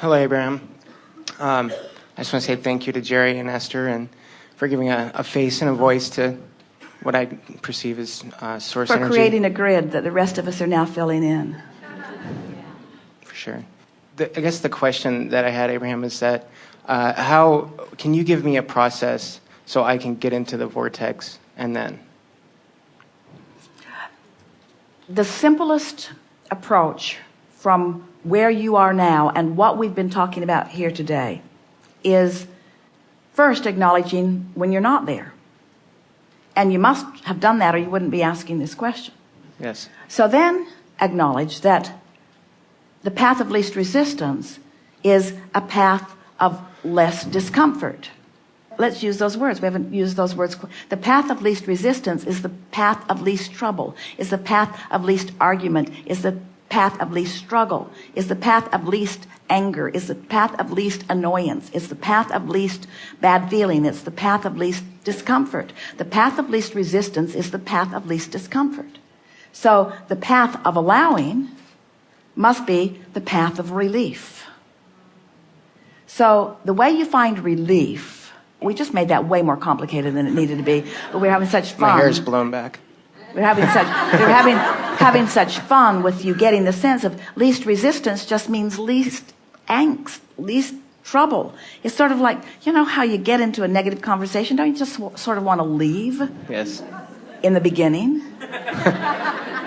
Hello, Abraham. I just want to say thank you to Jerry and Esther and for giving a face and a voice to what I perceive as source energy. For creating a grid that the rest of us are now filling in. For sure. I guess the question that I had, Abraham, is that how can you give me a process so I can get into the vortex and then? The simplest approach from where you are now and what we've been talking about here today is first acknowledging when you're not there. And you must have done that or you wouldn't be asking this question. Yes. So then acknowledge that the path of least resistance is a path of less discomfort. Let's use those words. We haven't used those words. The path of least resistance is the path of least trouble, is the path of least argument, is the path of least struggle, is the path of least anger, is the path of least annoyance, is the path of least bad feeling, it's the path of least discomfort. The path of least resistance is the path of least discomfort. So the path of allowing must be the path of relief. So the way you find relief, we just made that way more complicated than it needed to be, but we're having such fun. My hair's blown back. We're having such fun with you getting the sense of least resistance just means least angst, least trouble. It's sort of like, you know how you get into a negative conversation, don't you just sort of want to leave? Yes. In the beginning.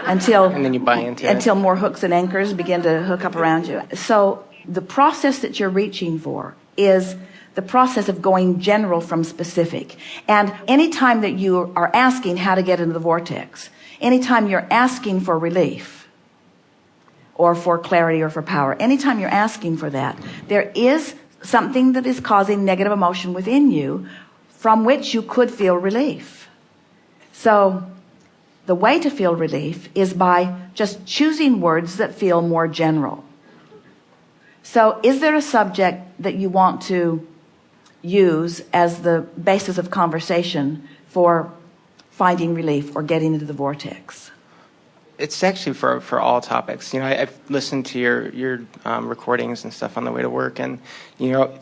Until and then you buy into until more hooks and anchors begin to hook up around you. So the process that you're reaching for is the process of going general from specific. And anytime that you are asking how to get into the vortex, anytime you're asking for relief or for clarity or for power, anytime you're asking for that, there is something that is causing negative emotion within you from which you could feel relief. So the way to feel relief is by just choosing words that feel more general. So is there a subject that you want to use as the basis of conversation for finding relief or getting into the vortex? It's actually for all topics. You know, I've listened to your recordings and stuff on the way to work, and you know,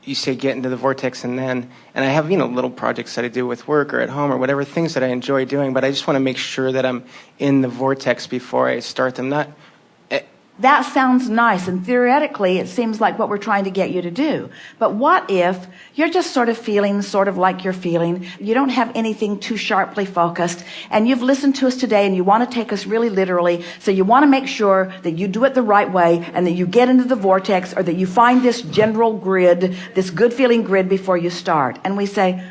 you say get into the vortex and I have, you know, little projects that I do with work or at home or whatever, things that I enjoy doing, but I just want to make sure that I'm in the vortex before I start them. That sounds nice, and theoretically it seems like what we're trying to get you to do. But what if you're just sort of feeling sort of like you're feeling, you don't have anything too sharply focused, and you've listened to us today and you want to take us really literally, so you want to make sure that you do it the right way and that you get into the vortex, or that you find this general grid, this good feeling grid before you start. And we say,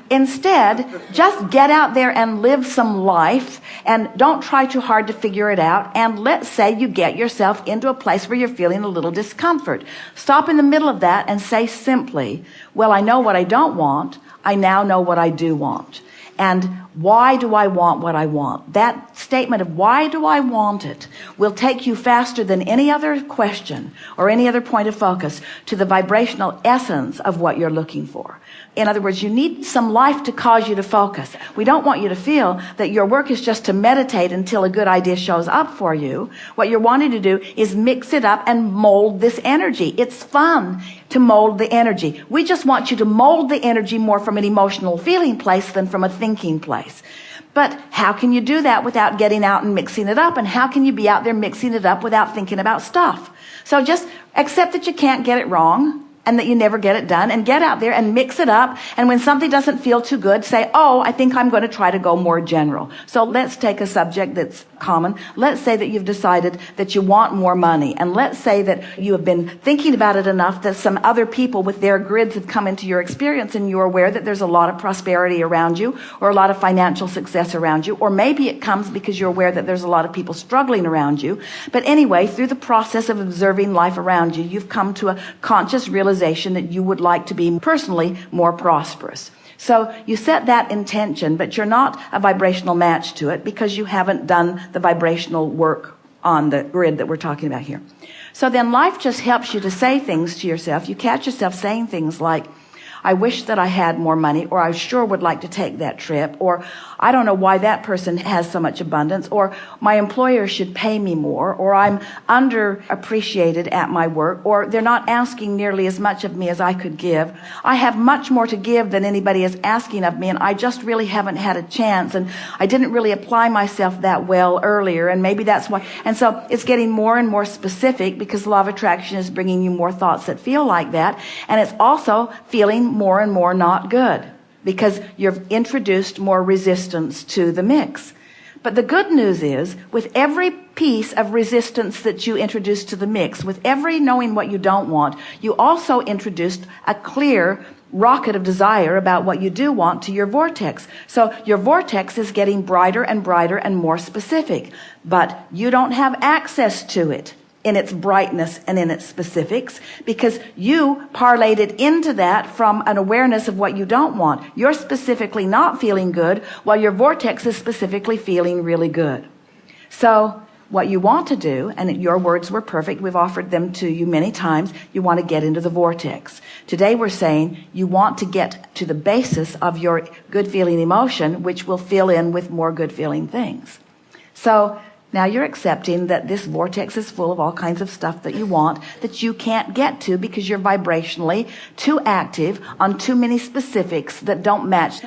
instead, just get out there and live some life, and don't try too hard to figure it out. And let's say you get yourself into a place where you're feeling a little discomfort. Stop in the middle of that and say simply, well, I know what I don't want. I now know what I do want. And why do I want what I want? That statement of why do I want it will take you faster than any other question or any other point of focus to the vibrational essence of what you're looking for. In other words, you need some life to cause you to focus. We don't want you to feel that your work is just to meditate until a good idea shows up for you. What you're wanting to do is mix it up and mold this energy. It's fun to mold the energy. We just want you to mold the energy more from an emotional feeling place than from a thinking place. But how can you do that without getting out and mixing it up? And how can you be out there mixing it up without thinking about stuff? So just accept that you can't get it wrong and that you never get it done, and get out there and mix it up. And when something doesn't feel too good, say, oh, I think I'm going to try to go more general. So let's take a subject that's common. Let's say that you've decided that you want more money. And let's say that you have been thinking about it enough that some other people with their grids have come into your experience, and you're aware that there's a lot of prosperity around you, or a lot of financial success around you. Or maybe it comes because you're aware that there's a lot of people struggling around you. But anyway, through the process of observing life around you, you've come to a conscious realization that you would like to be personally more prosperous. So you set that intention, but you're not a vibrational match to it because you haven't done the vibrational work on the grid that we're talking about here. So then life just helps you to say things to yourself. You catch yourself saying things like, I wish that I had more money, or I sure would like to take that trip, or I don't know why that person has so much abundance, or my employer should pay me more, or I'm underappreciated at my work, or they're not asking nearly as much of me as I could give. I have much more to give than anybody is asking of me, and I just really haven't had a chance, and I didn't really apply myself that well earlier, and maybe that's why. And so it's getting more and more specific, because law of attraction is bringing you more thoughts that feel like that, and it's also feeling more and more not good, because you've introduced more resistance to the mix. But the good news is, with every piece of resistance that you introduce to the mix, with every knowing what you don't want, you also introduced a clear rocket of desire about what you do want to your vortex. So your vortex is getting brighter and brighter and more specific, but you don't have access to it in its brightness and in its specifics, because you parlayed it into that from an awareness of what you don't want. You're specifically not feeling good, while your vortex is specifically feeling really good. So what you want to do, and your words were perfect, we've offered them to you many times, you want to get into the vortex. Today we're saying you want to get to the basis of your good feeling emotion, which will fill in with more good feeling things. So now you're accepting that this vortex is full of all kinds of stuff that you want that you can't get to because you're vibrationally too active on too many specifics that don't match.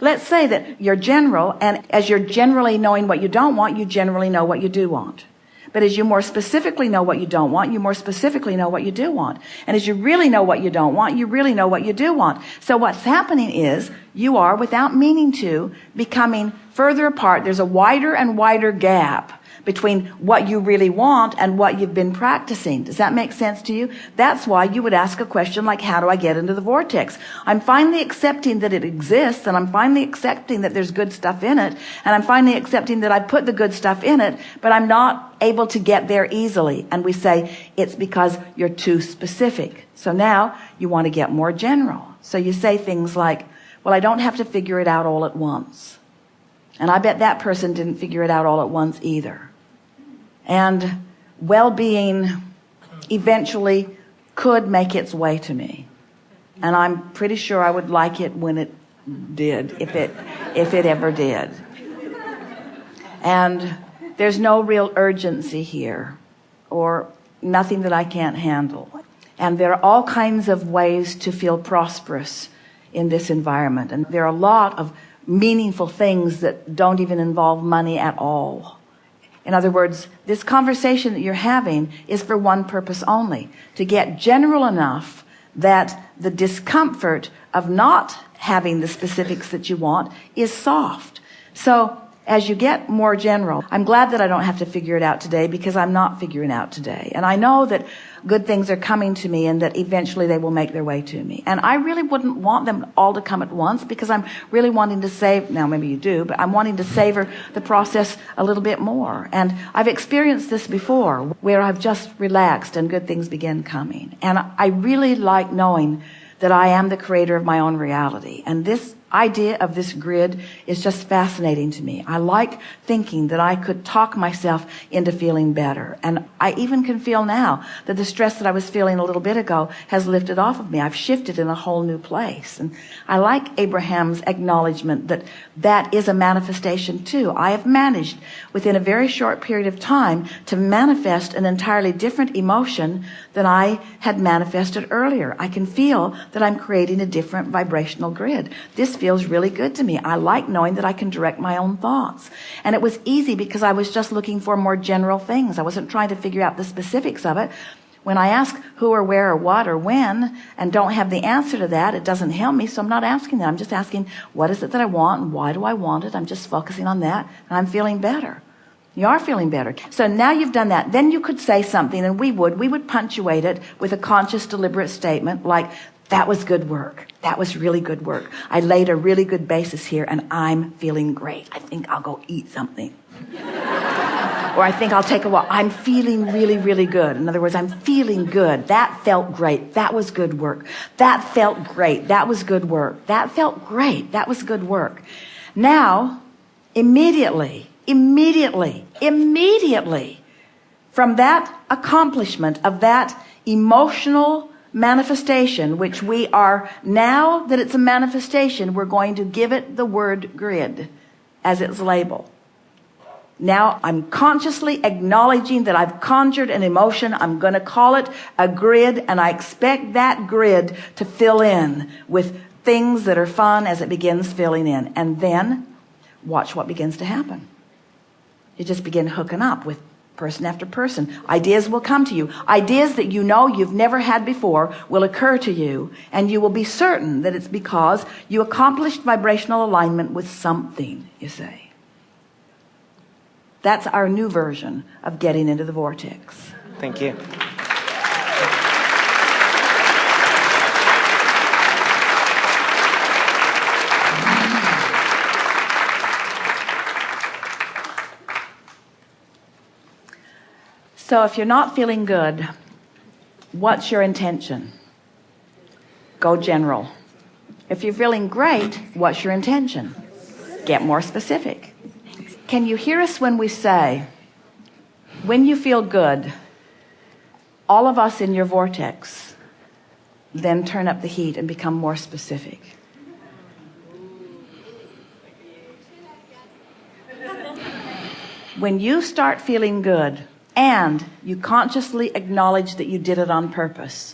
Let's say that you're general, and as you're generally knowing what you don't want, you generally know what you do want. But as you more specifically know what you don't want, you more specifically know what you do want. And as you really know what you don't want, you really know what you do want. So what's happening is you are, without meaning to, becoming further apart. There's a wider and wider gap between what you really want and what you've been practicing. Does that make sense to you? That's why you would ask a question like, how do I get into the vortex? I'm finally accepting that it exists, and I'm finally accepting that there's good stuff in it, and I'm finally accepting that I put the good stuff in it, but I'm not able to get there easily. And we say, it's because you're too specific. So now you want to get more general. So you say things like, well, I don't have to figure it out all at once. And I bet that person didn't figure it out all at once either. And well-being eventually could make its way to me. And I'm pretty sure I would like it when it did, if it ever did. And there's no real urgency here, or nothing that I can't handle. And there are all kinds of ways to feel prosperous in this environment. And there are a lot of meaningful things that don't even involve money at all. In other words, this conversation that you're having is for one purpose only, to get general enough that the discomfort of not having the specifics that you want is soft. So as you get more general, I'm glad that I don't have to figure it out today, because I'm not figuring out today. And I know that good things are coming to me, and that eventually they will make their way to me. And I really wouldn't want them all to come at once, because I'm really wanting to save, now maybe you do, but I'm wanting to savor the process a little bit more. And I've experienced this before, where I've just relaxed and good things begin coming. And I really like knowing that I am the creator of my own reality. And this idea of this grid is just fascinating to me. I like thinking that I could talk myself into feeling better. And I even can feel now that the stress that I was feeling a little bit ago has lifted off of me. I've shifted in a whole new place. And I like Abraham's acknowledgement that that is a manifestation too. I have managed within a very short period of time to manifest an entirely different emotion than I had manifested earlier. I can feel that I'm creating a different vibrational grid. This feels really good to me. I like knowing that I can direct my own thoughts. And it was easy because I was just looking for more general things. I wasn't trying to figure out the specifics of it. When I ask who or where or what or when and don't have the answer to that, it doesn't help me. So I'm not asking that. I'm just asking, what is it that I want and why do I want it? I'm just focusing on that, and I'm feeling better. You are feeling better. So now you've done that. Then you could say something, and we would punctuate it with a conscious, deliberate statement like, that was good work. That was really good work. I laid a really good basis here, and I'm feeling great. I think I'll go eat something. Or I think I'll take a walk. I'm feeling really, really good. In other words, I'm feeling good. That felt great. That was good work. That felt great. That was good work. That felt great. That was good work. Now, immediately, from that accomplishment of that emotional manifestation, which we are, now that it's a manifestation, we're going to give it the word grid as its label. Now I'm consciously acknowledging that I've conjured an emotion. I'm going to call it a grid, and I expect that grid to fill in with things that are fun as it begins filling in. And then watch what begins to happen. You just begin hooking up with person after person. Ideas will come to you. Ideas that you know you've never had before will occur to you, and you will be certain that it's because you accomplished vibrational alignment with something, you say. That's our new version of getting into the vortex. Thank you. So if you're not feeling good, what's your intention? Go general. If you're feeling great, what's your intention? Get more specific. Can you hear us when we say, when you feel good, all of us in your vortex, then turn up the heat and become more specific? When you start feeling good and you consciously acknowledge that you did it on purpose,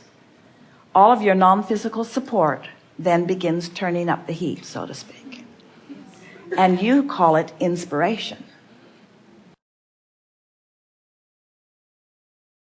all of your non-physical support then begins turning up the heat, so to speak. And you call it inspiration.